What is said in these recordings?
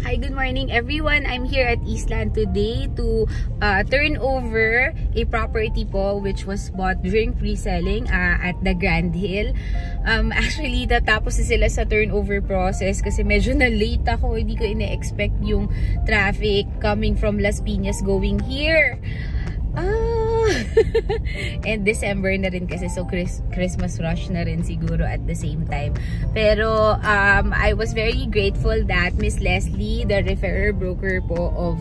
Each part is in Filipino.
Hi, good morning everyone. I'm here at Eastland today to turn over a property po which was bought during pre-selling at the Grand Hill. Actually, natapos na sila sa turnover process kasi medyo na-late ako. Hindi ko ina-expect yung traffic coming from Las Piñas going here. And December na rin kasi, so Christmas rush na rin siguro at the same time. Pero I was very grateful that Miss Leslie, the referrer broker po of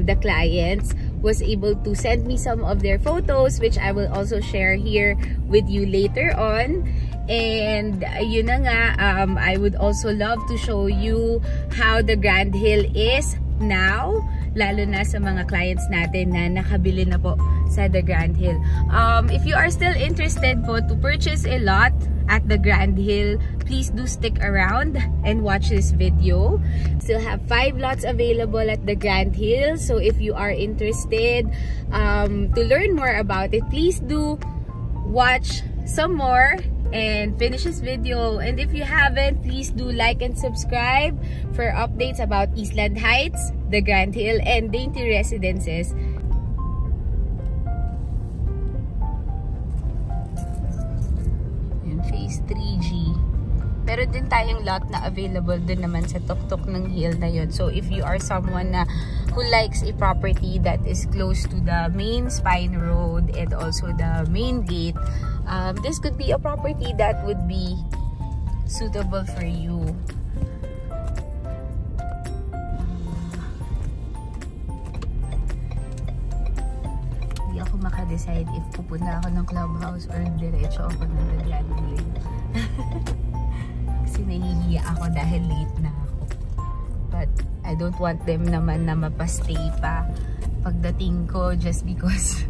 the clients, was able to send me some of their photos, which I will also share here with you later on. And yun na nga, I would also love to show you how the Grand Hill is now, lalo na sa mga clients natin na nakabili na po sa the Grand Hill. If you are still interested po to purchase a lot at the Grand Hill, please do stick around and watch this video. Still have 5 lots available at the Grand Hill, so if you are interested to learn more about it, please do watch some more and finish this video. And if you haven't, please do like and subscribe for updates about Eastland Heights, the Grand Hill, and Dainty Residences. Yung phase 3G. Pero din tayong lot na available din naman sa tuktok ng hill na yun. So if you are someone na who likes a property that is close to the main spine road and also the main gate, this could be a property that would be suitable for you. Hindi ako makadecide if pupunta ako ng clubhouse or diretso ako ng Grand Hill. Kasi nahihiya ako dahil late na ako. But I don't want them naman na mapastay pa pagdating ko just because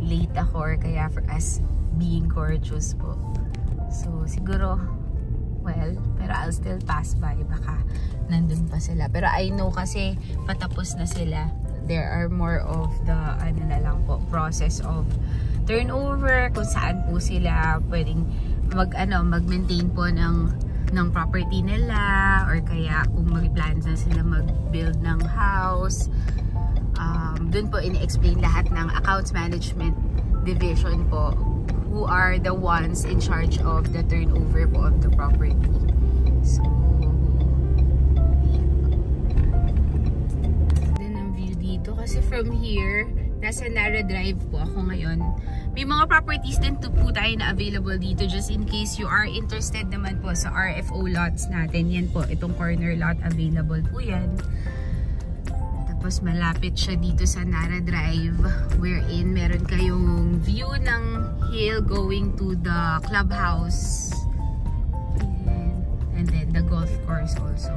late ako, or kaya for us being courteous po. So siguro, well, pero I'll still pass by, baka nandun pa sila. Pero I know kasi patapos na sila. There are more of the ano na lang po, process of turnover, kung saan po sila pwedeng mag-maintain po ng property nila, or kaya kung mag-plan na sila mag-build ng house. Dun po in-explain lahat ng accounts management division po, who are the ones in charge of the turnover po of the property. So then ang view dito kasi from here, nasa Nara Drive po ako ngayon. May mga properties din po tayo na available dito, just in case you are interested naman po sa RFO lots natin. Yan po, itong corner lot available po yan. Tapos malapit siya dito sa Nara Drive, wherein meron kayong view ng hill going to the clubhouse. And then the golf course also.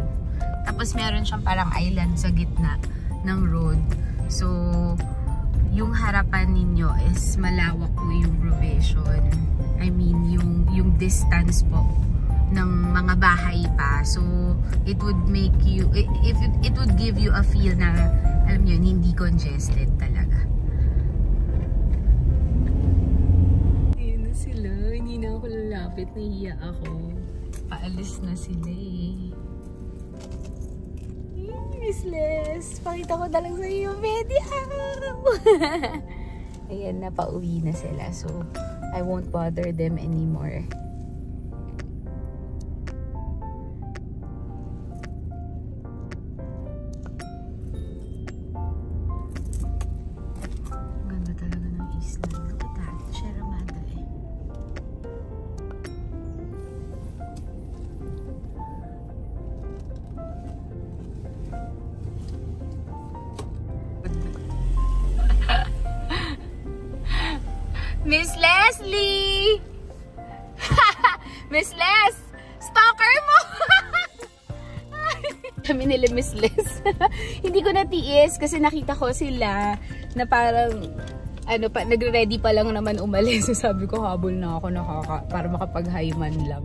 Tapos meron siyang parang island sa gitna ng road. So yung harapan ninyo is malawak po yung provision. I mean, yung distance po ng mga bahay pa. So, it would make you, it would give you a feel na, alam nyo, hindi congested talaga. Ayun na sila. Hindi na ako lalapit. Nahiya ako. Paalis na sila eh. Miss Les, pakita ko na lang sa iyo yung video. Ayan, napauwi na sila. So, I won't bother them anymore. Ganda talaga ng Eastland. Look at that. Sierra Madre. Miss Leslie! Miss Les! Stalker mo! Kami nila Miss Les. Hindi ko natiis kasi nakita ko sila na parang ano pa, nagre-ready pa lang naman umalis. So sabi ko, habol na ako para makapag-hi man lang.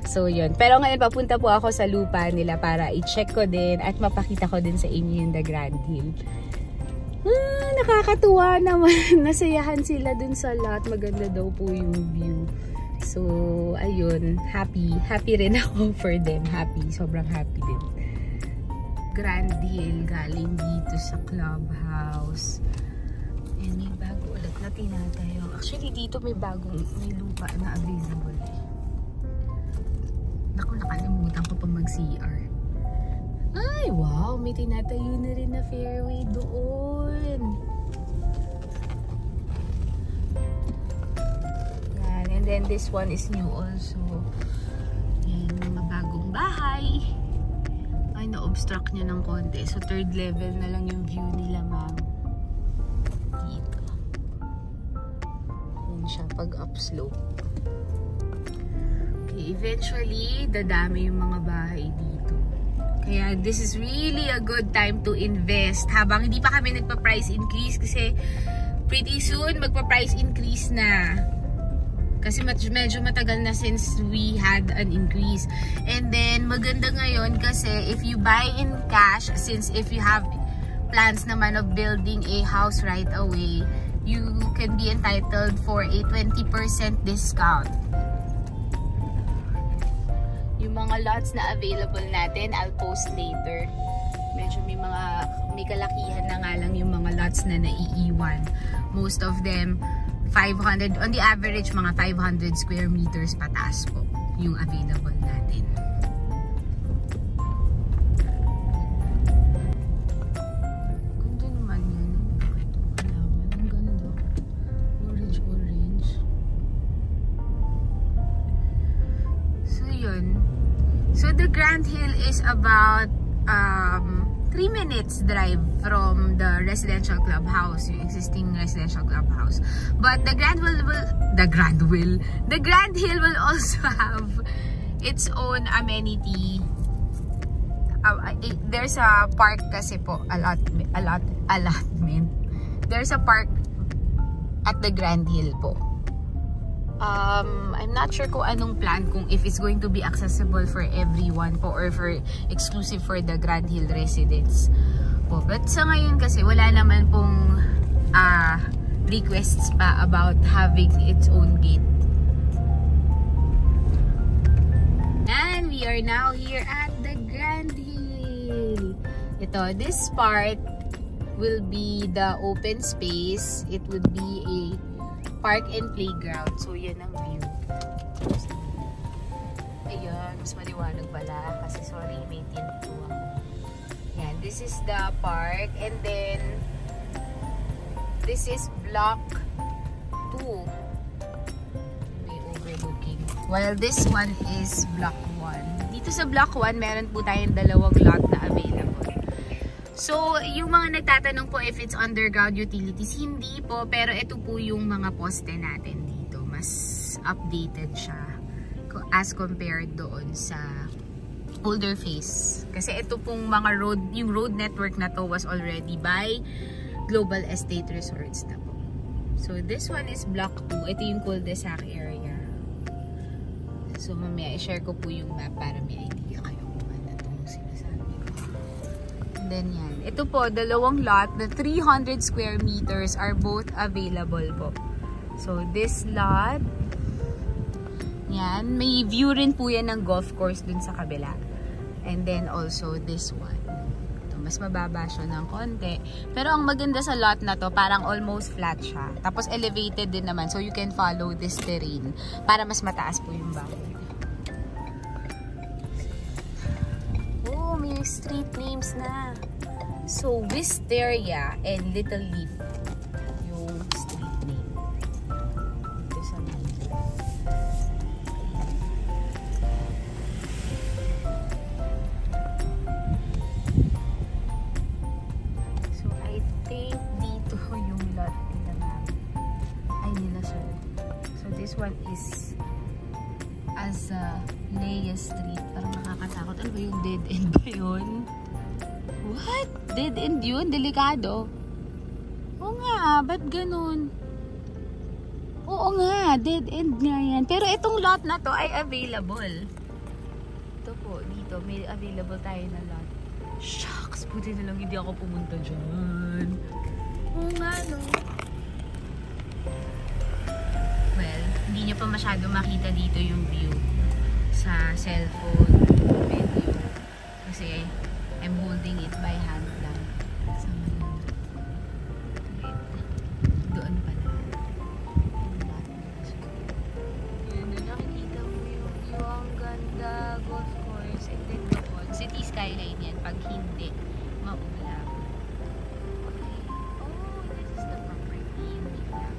So yun. Pero ngayon papunta po ako sa lupa nila para i-check ko din at mapakita ko din sa inyo yung the Grand Hill. Nakakatuwa naman. Nasayahan sila dun sa lot. Maganda daw po yung view. So, ayun. Happy rin ako for them. Sobrang happy din. Grand Hill galing dito sa clubhouse. And may bago ulit na tinatayo. Actually, dito may lupa na available. Naku, nakalimutan ko pa mag-CR. Ay, wow! May tinatayo na rin na fairway doon. Yan. And then this one is new also. Yan, mga bagong bahay. Ay, na-obstruct niya ng konti. So, third level na lang yung view nila, ma'am. Dito. Yan siya, pag upslope. Okay, eventually, dadami yung mga bahay dito. Kaya, this is really a good time to invest. Habang hindi pa kami nagpa-price increase kasi pretty soon, magpa-price increase na. Kasi medyo matagal na since we had an increase. And then, maganda ngayon kasi if you buy in cash, since if you have plans naman of building a house right away, you can be entitled for a 20% discount. Yung mga lots na available natin, I'll post later. Medyo may kalakihan na nga lang yung mga lots na naiiwan. Most of them, 500, on the average, mga 500 square meters pataas po yung available natin. Ganda naman yan. Ang ganda. Orange. So, yun. So, the Grand Hill is about 3 minutes drive from the residential clubhouse, yung existing residential clubhouse. But the Grand Hill will also have its own amenity. There's a park kasi po, allotment. There's a park at the Grand Hill po. I'm not sure kung anong plan, kung if it's going to be accessible for everyone po or for exclusive for the Grand Hill residents po. But sa ngayon kasi wala naman pong requests pa about having its own gate. And we are now here at the Grand Hill. This part will be the open space. It would be a park and playground. So, yan ang view. Ayan, mas maliwanag pala. Kasi sorry, may tint po ako. Yan, this is the park. And then, this is block 2. May overlooking. While this one is block 1. Dito sa block 1, meron po tayong dalawang lot na available. So, yung mga nagtatanong po if it's underground utilities, hindi po. Pero ito po yung mga poste natin dito. Mas updated siya as compared doon sa older phase. Kasi ito pong mga road, yung road network na to was already by Global Estate Resorts na po. So, this one is block 2. Ito yung cul-de-sac area. So, mamaya i-share ko po yung map para may idea kayo kung ano itong sinasabi ko. Then yan. Ito po, dalawang lot, the 300 square meters are both available po. So, this lot, yan, may view rin po yan ng golf course dun sa kabila. And then also this one. Ito, mas mababa siya ng konti. Pero ang maganda sa lot na to, parang almost flat siya. Tapos elevated din naman, so you can follow this terrain para mas mataas po yung bahay. Oh, may street names na. So, Wisteria and Little Leaf yung street name. Ito sa Manila. So, I think dito yung lot nila namin. Ay, nila sir. So, this one is as Leia Street. Parang nakakatakot. Ano ba yung dead end ba yun? What? Dead end yun? Delikado? Oo nga, ba't ganun? Oo nga, dead end nga yan. Pero itong lot na to ay available. Ito po, dito, may available tayo na lot. Shucks, buti na lang hindi ako pumunta dyan. Oo nga, no? Well, hindi nyo pa masyado makita dito yung view sa cellphone menu. Kasi I'm holding it by hand lang. Doon pala. Yun, nakikita mo yung view. Ang ganda. Golf course. And then doon. City skyline yan. Pag hindi, maulap. Okay. Oh, this is the property. Hindi lang.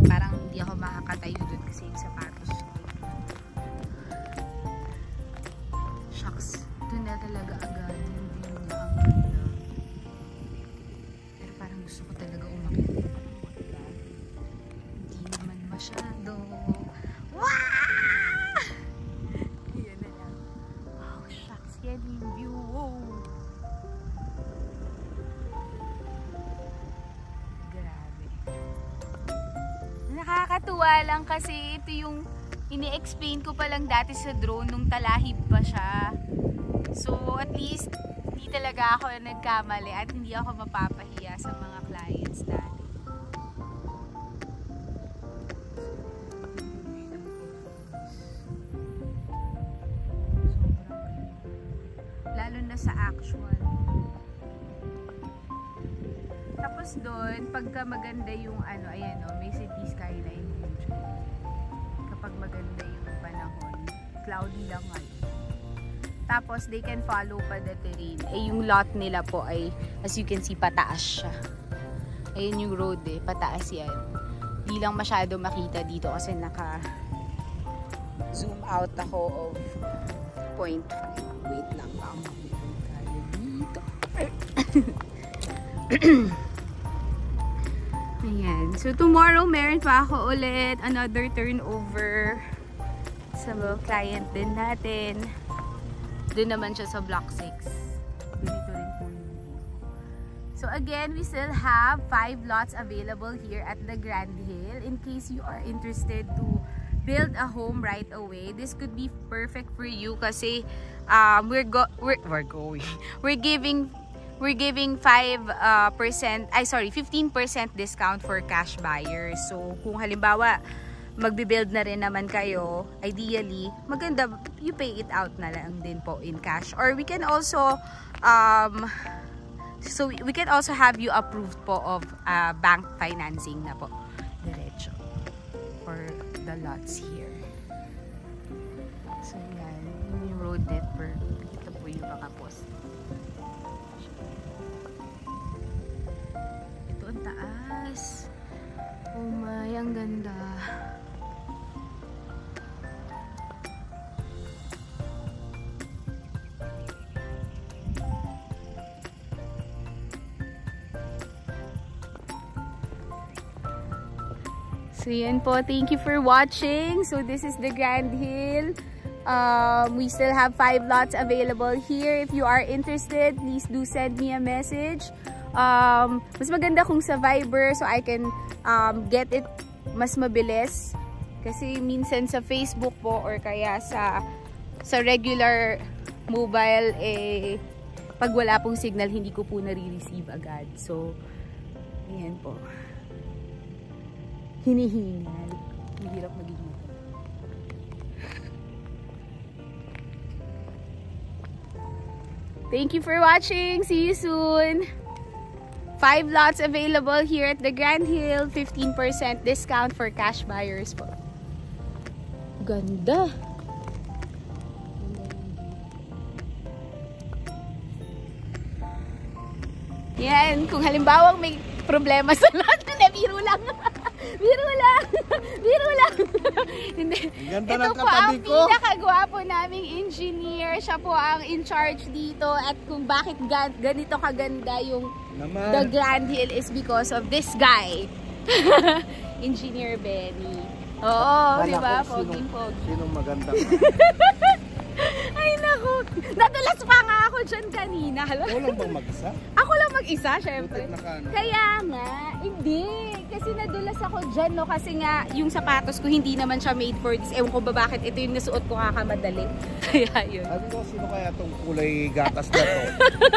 Parang hindi ako makakatayo dun kasi yung sapatos ko. Shucks, dun na talaga agad yung view na ang ganda. Pero parang gusto ko talaga umakit. Hindi naman masyado. Wow! Yan na lang. Oh, shucks, yan yung view. Wow! Nakakatuwa lang kasi ito yung ini-explain ko pa lang dati sa drone nung talahib pa siya. So at least hindi talaga ako nagkamali at hindi ako mapapahiya sa mga clients dati. Lalo na sa actual. Tapos doon, pagka maganda yung ano, ayan o, may city skyline din siya. Kapag maganda yung panahon, cloudy lang ngayon. Tapos, they can follow pa the terrain. Eh, yung lot nila po ay, as you can see, pataas siya. Ayan yung road eh, pataas yan. Di lang masyado makita dito kasi naka-zoom out ako of 0.5. Wait lang, makamakita tayo dito. Ayan. So, tomorrow, meron pa ako ulit another turnover sa client din natin. Doon naman siya sa Block 6. Ganito rin po yun. So, again, we still have 5 lots available here at the Grand Hill. In case you are interested to build a home right away, this could be perfect for you kasi we're giving 15% discount for cash buyers. So, kung halimbawa, magbe-build na rin naman kayo, ideally, maganda, you pay it out na lang din po in cash. Or we can also, we can also have you approved po of bank financing na po. Diretso. For the lots here. So, yan. Yung road network. Ito po yung mga post. Taas. Oh my, ang ganda. So yan po, thank you for watching. So this is the Grand Hill. We still have 5 lots available here. If you are interested, please do send me a message. Mas maganda kung sa Viber so I can get it mas mabilis kasi minsan sa Facebook po or kaya sa regular mobile eh pag wala pong signal hindi ko po nare-receive agad. So ayan po, hinihingal, mahirap maghingal. Thank you for watching, see you soon. 5 lots available here at the Grand Hill. 15% discount for cash buyers po. Ganda. Yan. Kung halimbawa may problema sa lot, biro lang. Biro lang. Biro lang. Ganda ito ng po ang ko. pinakagwapo naming engineer. Siya po ang in charge dito. At kung bakit ganito kaganda yung the Grand Hill is because of this guy. Engineer Benny. Oo, di ba? Poging-pogi. Sinong maganda? Ay, naku. Nadulas pa nga ako dyan kanina. Ikaw lang bang mag-isa? Ako lang mag-isa, syempre. Butit na ka, no? Kaya nga, hindi. Kasi nadulas ako dyan, no? Kasi nga, yung sapatos ko, hindi naman siya made for this. Ewan ko ba bakit ito yung nasuot ko kakamadali. Kaya yun. Sabi ko, sino kaya itong kulay gatas na to?